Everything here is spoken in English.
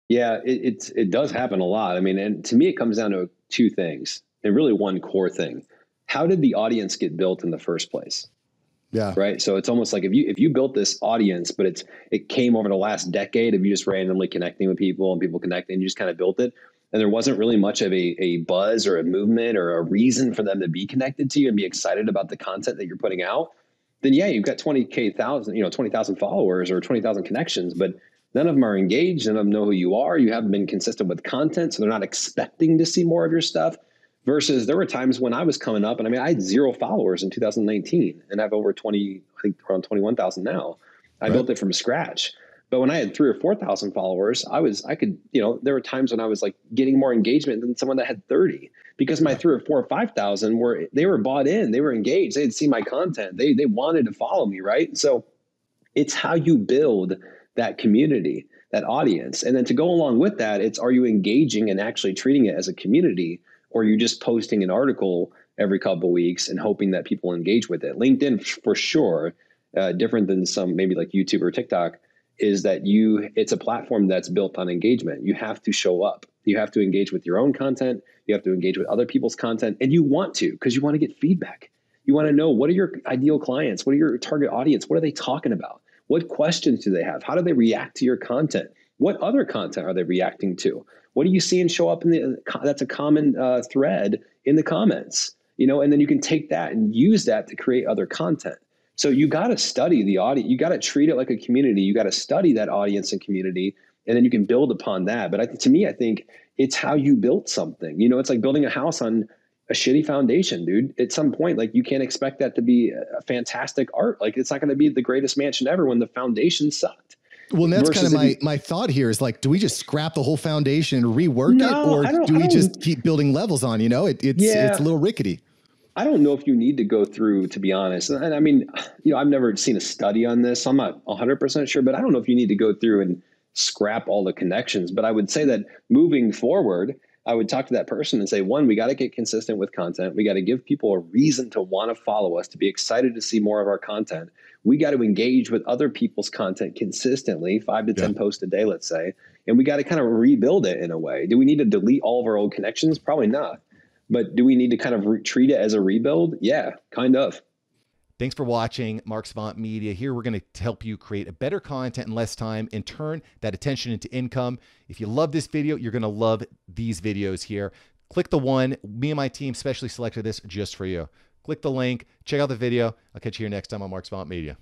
Yeah, it does happen a lot. I mean, and to me, it comes down to two things, and really one core thing. How did the audience get built in the first place? Yeah. Right. So it's almost like if you built this audience, but it came over the last decade of you just randomly connecting with people and people connecting, you just kind of built it. And there wasn't really much of a buzz or a movement or a reason for them to be connected to you and be excited about the content that you're putting out. Then yeah, you've got 20,000 followers or 20,000 connections, but none of them are engaged. None of them know who you are. You haven't been consistent with content. So they're not expecting to see more of your stuff. Versus there were times when I was coming up, and I mean, I had 0 followers in 2019 and I have over 20, I think around 21,000 now. I Right. built it from scratch. But when I had 3 or 4,000 followers, I could, there were times when I was like getting more engagement than someone that had 30 because my Yeah. 3 or 4 or 5,000 they were bought in, they were engaged, they had seen my content, they wanted to follow me, right? So it's how you build that community, that audience. And then to go along with that, it's are you engaging and actually treating it as a community, or are you just posting an article every couple of weeks and hoping that people engage with it? LinkedIn, for sure, different than some maybe like YouTube or TikTok, is that it's a platform that's built on engagement. You have to show up. You have to engage with your own content. You have to engage with other people's content, and you want to because you want to get feedback. You want to know, what are your ideal clients? What are your target audience? What are they talking about? What questions do they have? How do they react to your content? What other content are they reacting to? What do you see and show up that's a common thread in the comments, and then you can take that and use that to create other content. So you got to study the audience. You got to treat it like a community. You got to study that audience and community, and then you can build upon that. But to me, I think it's how you built something. It's like building a house on a shitty foundation, dude. At some point, like, you can't expect that to be a fantastic art. Like, it's not going to be the greatest mansion ever when the foundation sucked. Well, and that's kind of Versus my thought here is like, do we just scrap the whole foundation and rework it, no, or do we just keep building levels on? It's a little rickety. I don't know if you need to go through, to be honest. And I mean, I've never seen a study on this, so I'm not 100% sure, but I don't know if you need to go through and scrap all the connections. But I would say that moving forward, I would talk to that person and say, one, we got to get consistent with content. We got to give people a reason to want to follow us, to be excited to see more of our content. We got to engage with other people's content consistently, 5 to 10 posts a day, let's say. And we got to kind of rebuild it in a way. Do we need to delete all of our old connections? Probably not. But do we need to kind of treat it as a rebuild? Yeah, kind of. Thanks for watching Mark Savant Media. Here we're going to help you create a better content in less time and turn that attention into income. If you love this video, you're going to love these videos here. Click the one. Me and my team specially selected this just for you. Click the link. Check out the video. I'll catch you here next time on Mark Savant Media.